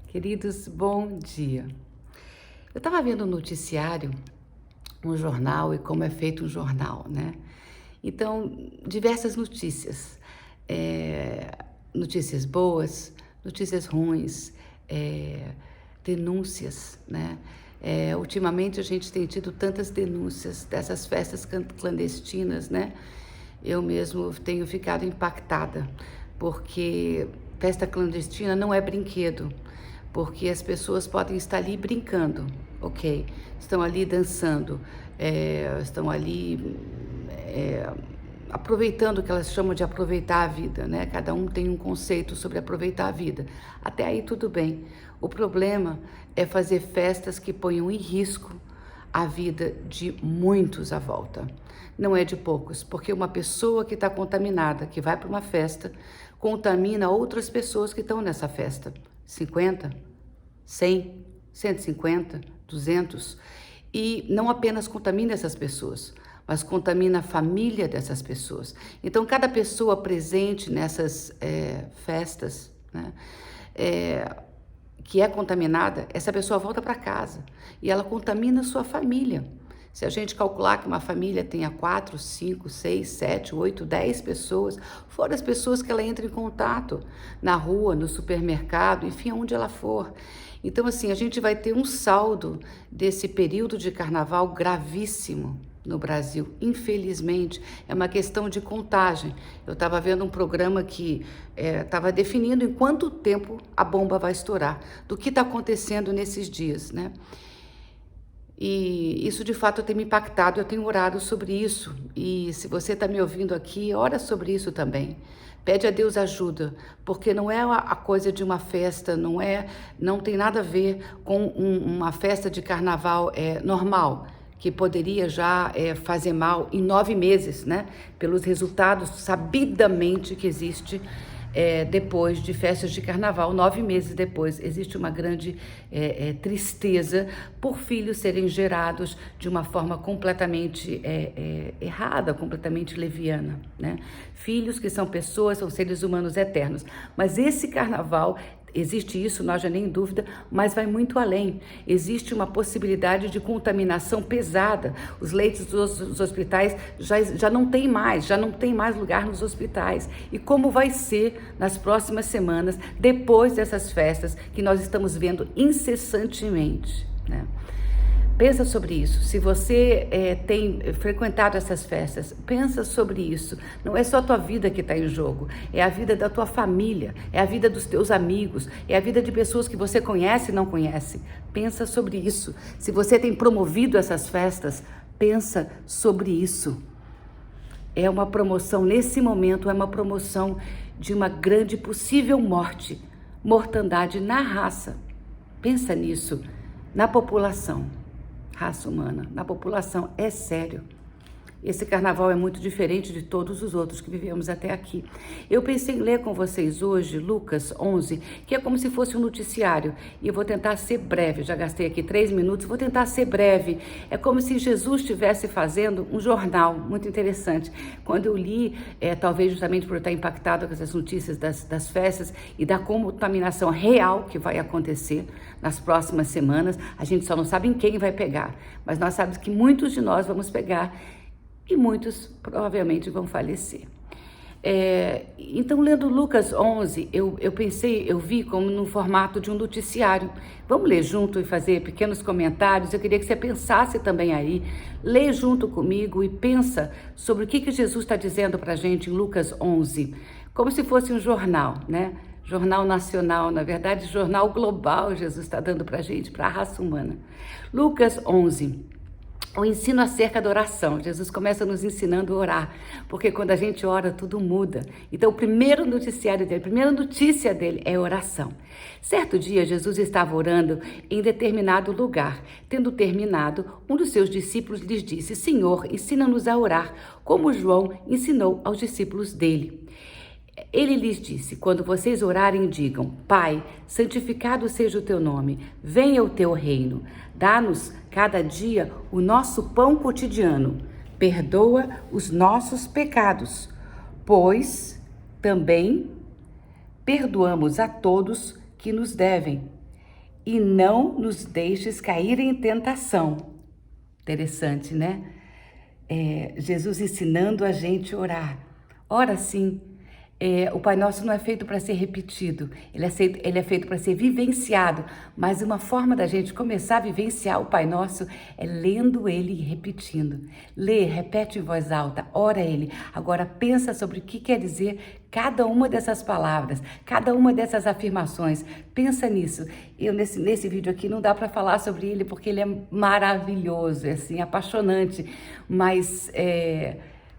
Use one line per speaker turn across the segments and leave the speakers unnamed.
Queridos, bom dia. Eu estava vendo um noticiário, um jornal e como é feito um jornal, né? Então, diversas notícias. Notícias boas, notícias ruins, denúncias, né? Ultimamente a gente tem tido tantas denúncias dessas festas clandestinas, né? Eu mesmo tenho ficado impactada, porque festa clandestina não é brinquedo, porque as pessoas podem estar ali brincando, ok? Estão ali dançando, estão ali aproveitando o que elas chamam de aproveitar a vida, né? Cada um tem um conceito sobre aproveitar a vida. Até aí tudo bem. O problema é fazer festas que ponham em risco a vida de muitos à volta. Não é de poucos, porque uma pessoa que está contaminada, que vai para uma festa, contamina outras pessoas que estão nessa festa. 50, 100, 150, 200. E não apenas contamina essas pessoas, mas contamina a família dessas pessoas. Então, cada pessoa presente nessas festas, né, que é contaminada, essa pessoa volta para casa e ela contamina a sua família. Se a gente calcular que uma família tenha 4, 5, 6, 7, 8, 10 pessoas, fora as pessoas que ela entra em contato na rua, no supermercado, enfim, onde ela for. Então, assim, a gente vai ter um saldo desse período de carnaval gravíssimo no Brasil. Infelizmente, é uma questão de contagem. Eu estava vendo um programa que estava definindo em quanto tempo a bomba vai estourar, do que está acontecendo nesses dias, né? E isso, de fato, tem me impactado, eu tenho orado sobre isso. E se você está me ouvindo aqui, ora sobre isso também. Pede a Deus ajuda, porque não é a coisa de uma festa, não tem nada a ver com uma festa de carnaval normal, que poderia já fazer mal em 9 meses, né? Pelos resultados sabidamente que existe depois de festas de carnaval, 9 meses depois, existe uma grande tristeza por filhos serem gerados de uma forma completamente errada, completamente leviana, né? Filhos que são pessoas, são seres humanos eternos. Mas esse carnaval, existe isso, não haja nem dúvida, mas vai muito além. Existe uma possibilidade de contaminação pesada. Os leitos dos hospitais já não tem mais lugar nos hospitais. E como vai ser nas próximas semanas, depois dessas festas que nós estamos vendo incessantemente, né? Pensa sobre isso. Se você tem frequentado essas festas, pensa sobre isso. Não é só a tua vida que está em jogo, é a vida da tua família, é a vida dos teus amigos, é a vida de pessoas que você conhece e não conhece. Pensa sobre isso. Se você tem promovido essas festas, pensa sobre isso. É uma promoção, nesse momento, é uma promoção de uma grande possível mortandade na raça. Pensa nisso, na população. Raça humana, na população, é sério. Esse carnaval é muito diferente de todos os outros que vivemos até aqui. Eu pensei em ler com vocês hoje Lucas 11, que é como se fosse um noticiário, e eu vou tentar ser breve, já gastei aqui 3 minutos, vou tentar ser breve. É como se Jesus estivesse fazendo um jornal, muito interessante. Quando eu li, talvez justamente por estar impactado com essas notícias das festas e da contaminação real que vai acontecer nas próximas semanas, a gente só não sabe em quem vai pegar, mas nós sabemos que muitos de nós vamos pegar, e muitos provavelmente vão falecer. Então, lendo Lucas 11, eu vi como no formato de um noticiário. Vamos ler junto e fazer pequenos comentários? Eu queria que você pensasse também aí, lê junto comigo e pensa sobre o que Jesus está dizendo para a gente em Lucas 11, como se fosse um jornal, né? Jornal nacional, na verdade, jornal global Jesus está dando para a gente, para a raça humana. Lucas 11. O ensino acerca da oração. Jesus começa nos ensinando a orar, porque quando a gente ora, tudo muda. Então, o primeiro noticiário dele, a primeira notícia dele é oração. Certo dia, Jesus estava orando em determinado lugar. Tendo terminado, um dos seus discípulos lhes disse: Senhor, ensina-nos a orar, como João ensinou aos discípulos dele. Ele lhes disse: quando vocês orarem, digam: Pai, santificado seja o teu nome, venha o teu reino. Dá-nos cada dia o nosso pão cotidiano. Perdoa os nossos pecados, pois também perdoamos a todos que nos devem. e não nos deixes cair em tentação. Interessante, né? Jesus ensinando a gente a orar. Ora sim, o Pai Nosso não é feito para ser repetido, ele é feito para ser vivenciado, mas uma forma da gente começar a vivenciar o Pai Nosso é lendo ele e repetindo. Lê, repete em voz alta, ora ele. Agora pensa sobre o que quer dizer cada uma dessas palavras, cada uma dessas afirmações. Pensa nisso. Eu nesse vídeo aqui não dá para falar sobre ele porque ele é maravilhoso, é assim, apaixonante, mas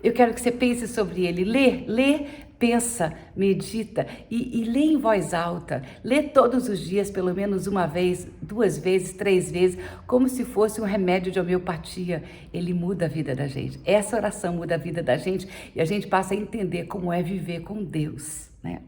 eu quero que você pense sobre ele. Lê, pensa, medita e lê em voz alta. Lê todos os dias, pelo menos uma vez, 2 vezes, 3 vezes, como se fosse um remédio de homeopatia. Ele muda a vida da gente. Essa oração muda a vida da gente e a gente passa a entender como é viver com Deus, né?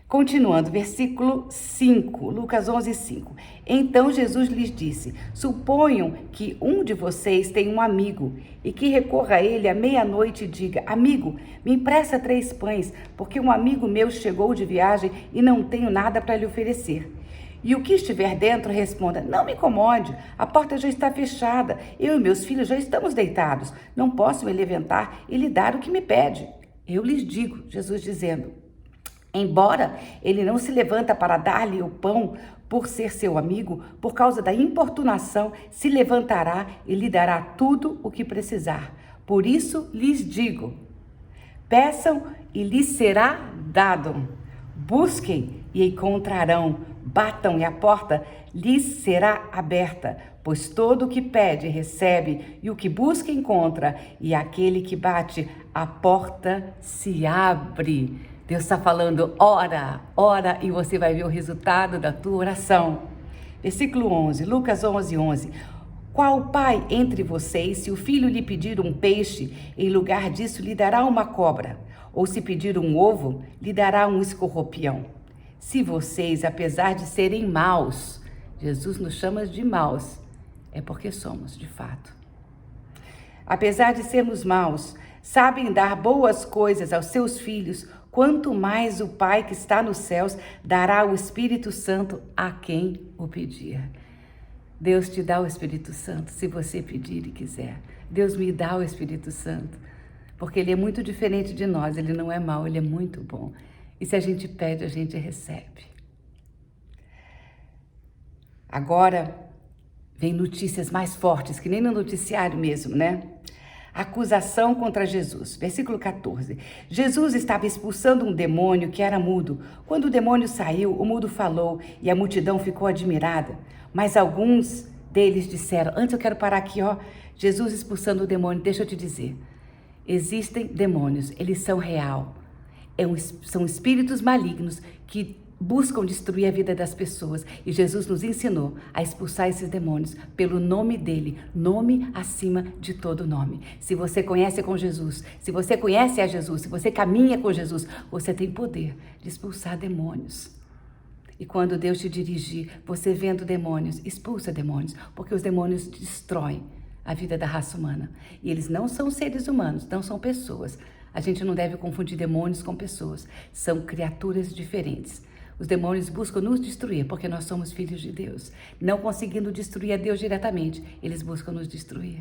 Continuando, versículo 5, Lucas 11, 5. Então Jesus lhes disse: suponham que um de vocês tem um amigo e que recorra a ele à meia-noite e diga: amigo, me empresta 3 pães, porque um amigo meu chegou de viagem e não tenho nada para lhe oferecer. E o que estiver dentro responda: não me incomode, a porta já está fechada, eu e meus filhos já estamos deitados, não posso me levantar e lhe dar o que me pede. Eu lhes digo, Jesus dizendo, embora ele não se levanta para dar-lhe o pão por ser seu amigo, por causa da importunação, se levantará e lhe dará tudo o que precisar. Por isso lhes digo, peçam e lhes será dado. Busquem e encontrarão. Batam e a porta lhes será aberta. Pois todo o que pede recebe, e o que busca encontra, e aquele que bate, a porta se abre. Deus está falando, ora, e você vai ver o resultado da tua oração. Versículo 11, Lucas 11, 11. Qual pai entre vocês, se o filho lhe pedir um peixe, em lugar disso lhe dará uma cobra? Ou se pedir um ovo, lhe dará um escorpião? Se vocês, apesar de serem maus, Jesus nos chama de maus, é porque somos, de fato. Apesar de sermos maus, sabem dar boas coisas aos seus filhos, quanto mais o Pai que está nos céus dará o Espírito Santo a quem o pedir. Deus te dá o Espírito Santo se você pedir e quiser. Deus me dá o Espírito Santo, porque ele é muito diferente de nós, ele não é mau, ele é muito bom. E se a gente pede, a gente recebe. Agora, vem notícias mais fortes, que nem no noticiário mesmo, né? Acusação contra Jesus. Versículo 14. Jesus estava expulsando um demônio que era mudo. Quando o demônio saiu, o mudo falou e a multidão ficou admirada. Mas alguns deles disseram, antes eu quero parar aqui, ó, Jesus expulsando o demônio, deixa eu te dizer. Existem demônios, eles são real. São espíritos malignos que buscam destruir a vida das pessoas. E Jesus nos ensinou a expulsar esses demônios pelo nome dele, nome acima de todo nome. Se você conhece com Jesus, se você conhece a Jesus, se você caminha com Jesus, você tem poder de expulsar demônios. E quando Deus te dirigir, você vendo demônios, expulsa demônios, porque os demônios destroem a vida da raça humana. E eles não são seres humanos, não são pessoas. A gente não deve confundir demônios com pessoas. São criaturas diferentes. Os demônios buscam nos destruir, porque nós somos filhos de Deus. Não conseguindo destruir a Deus diretamente, eles buscam nos destruir.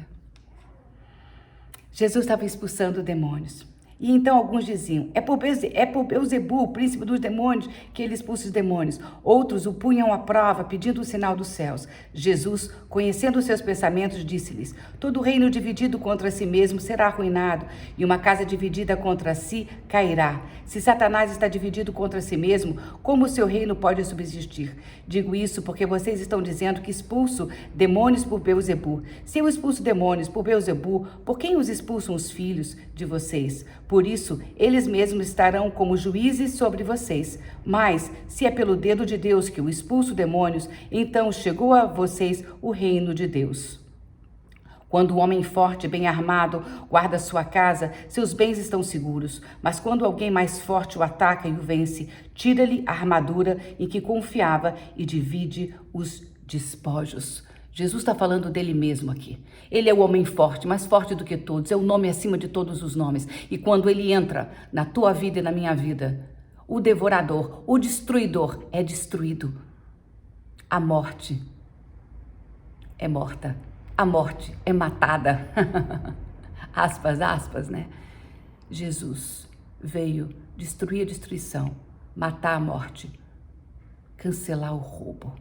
Jesus estava expulsando demônios. E então alguns diziam, é por Beelzebul, o príncipe dos demônios, que ele expulsa os demônios. Outros o punham à prova, pedindo o sinal dos céus. Jesus, conhecendo os seus pensamentos, disse-lhes, todo reino dividido contra si mesmo será arruinado, e uma casa dividida contra si cairá. Se Satanás está dividido contra si mesmo, como o seu reino pode subsistir? Digo isso porque vocês estão dizendo que expulso demônios por Beelzebul. Se eu expulso demônios por Beelzebul, por quem os expulsam os filhos de vocês? Por isso, eles mesmos estarão como juízes sobre vocês. Mas, se é pelo dedo de Deus que eu expulso demônios, então chegou a vocês o reino de Deus. Quando o homem forte, bem armado, guarda sua casa, seus bens estão seguros. Mas quando alguém mais forte o ataca e o vence, tira-lhe a armadura em que confiava e divide os despojos. Jesus está falando dele mesmo aqui. Ele é o homem forte, mais forte do que todos, é o nome acima de todos os nomes. E quando ele entra na tua vida e na minha vida, o devorador, o destruidor é destruído. A morte é morta. A morte é matada. Aspas, aspas, né? Jesus veio destruir a destruição, matar a morte, cancelar o roubo.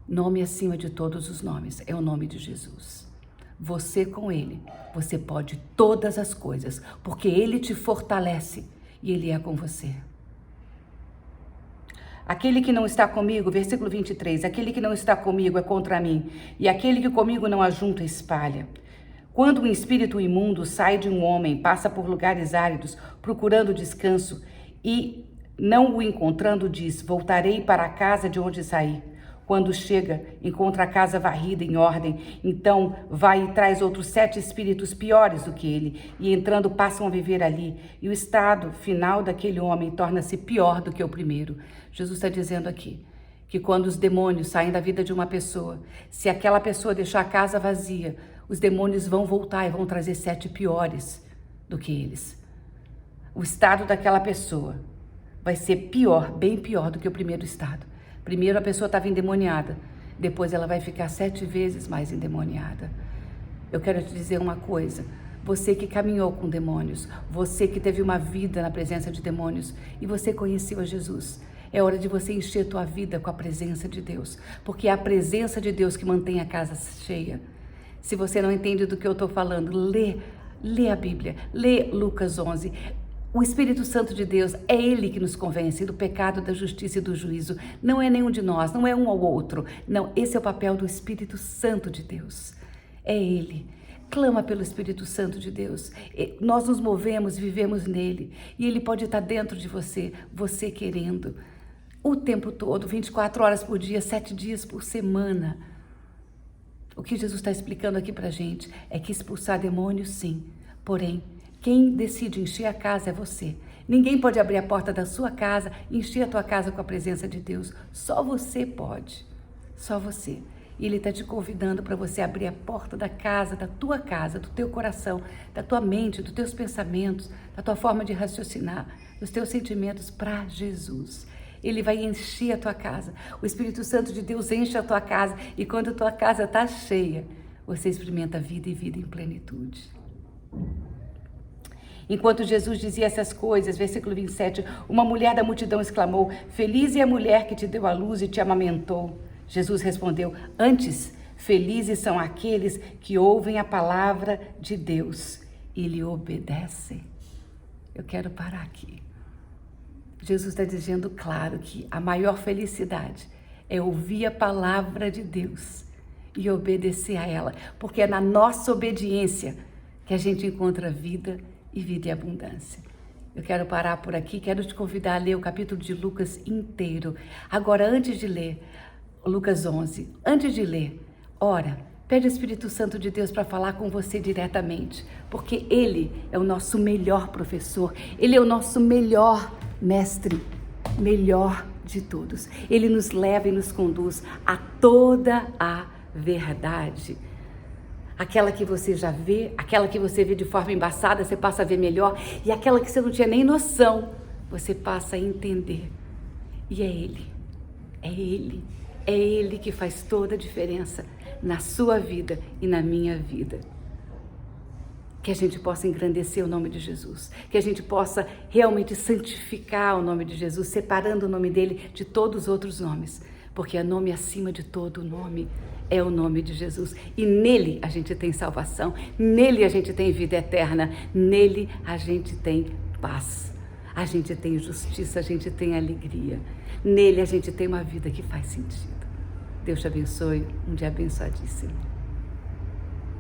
Nome acima de todos os nomes é o nome de Jesus. Você com Ele, você pode todas as coisas, porque Ele te fortalece e Ele é com você. Aquele que não está comigo, versículo 23, aquele que não está comigo é contra mim, e aquele que comigo não ajunta espalha. Quando um espírito imundo sai de um homem, passa por lugares áridos, procurando descanso, e não o encontrando, diz: voltarei para a casa de onde saí. Quando chega, encontra a casa varrida em ordem, então vai e traz outros 7 espíritos piores do que ele, e entrando passam a viver ali, e o estado final daquele homem torna-se pior do que o primeiro. Jesus está dizendo aqui que quando os demônios saem da vida de uma pessoa, se aquela pessoa deixar a casa vazia, os demônios vão voltar e vão trazer 7 piores do que eles. O estado daquela pessoa vai ser pior, bem pior do que o primeiro estado. Primeiro a pessoa estava endemoniada, depois ela vai ficar 7 vezes mais endemoniada. Eu quero te dizer uma coisa, você que caminhou com demônios, você que teve uma vida na presença de demônios e você conheceu a Jesus, é hora de você encher a tua vida com a presença de Deus, porque é a presença de Deus que mantém a casa cheia. Se você não entende do que eu estou falando, lê a Bíblia, lê Lucas 11. O Espírito Santo de Deus é Ele que nos convence do pecado, da justiça e do juízo. Não é nenhum de nós, não é um ao outro. Não, esse é o papel do Espírito Santo de Deus. É Ele. Clama pelo Espírito Santo de Deus. Nós nos movemos, vivemos nele. E Ele pode estar dentro de você, você querendo. O tempo todo, 24 horas por dia, 7 dias por semana. O que Jesus está explicando aqui pra gente é que expulsar demônios, sim. Porém, quem decide encher a casa é você. Ninguém pode abrir a porta da sua casa e encher a tua casa com a presença de Deus. Só você pode. Só você. E Ele está te convidando para você abrir a porta da casa, da tua casa, do teu coração, da tua mente, dos teus pensamentos, da tua forma de raciocinar, dos teus sentimentos para Jesus. Ele vai encher a tua casa. O Espírito Santo de Deus enche a tua casa e quando a tua casa está cheia, você experimenta vida e vida em plenitude. Enquanto Jesus dizia essas coisas, versículo 27, uma mulher da multidão exclamou: feliz é a mulher que te deu a luz e te amamentou. Jesus respondeu: antes, felizes são aqueles que ouvem a palavra de Deus e lhe obedecem. Eu quero parar aqui. Jesus está dizendo claro que a maior felicidade é ouvir a palavra de Deus e obedecer a ela, porque é na nossa obediência que a gente encontra vida e vida e abundância. Eu quero parar por aqui, quero te convidar a ler o capítulo de Lucas inteiro. Agora, antes de ler Lucas 11, antes de ler, ora, pede ao Espírito Santo de Deus para falar com você diretamente, porque Ele é o nosso melhor professor, Ele é o nosso melhor mestre, melhor de todos. Ele nos leva e nos conduz a toda a verdade. Aquela que você já vê, aquela que você vê de forma embaçada, você passa a ver melhor. E aquela que você não tinha nem noção, você passa a entender. E é Ele, é Ele, é Ele que faz toda a diferença na sua vida e na minha vida. Que a gente possa engrandecer o nome de Jesus, que a gente possa realmente santificar o nome de Jesus, separando o nome dele de todos os outros nomes, porque é nome acima de todo nome, é o nome de Jesus, e nele a gente tem salvação, nele a gente tem vida eterna, nele a gente tem paz, a gente tem justiça, a gente tem alegria, nele a gente tem uma vida que faz sentido. Deus te abençoe, um dia abençoadíssimo.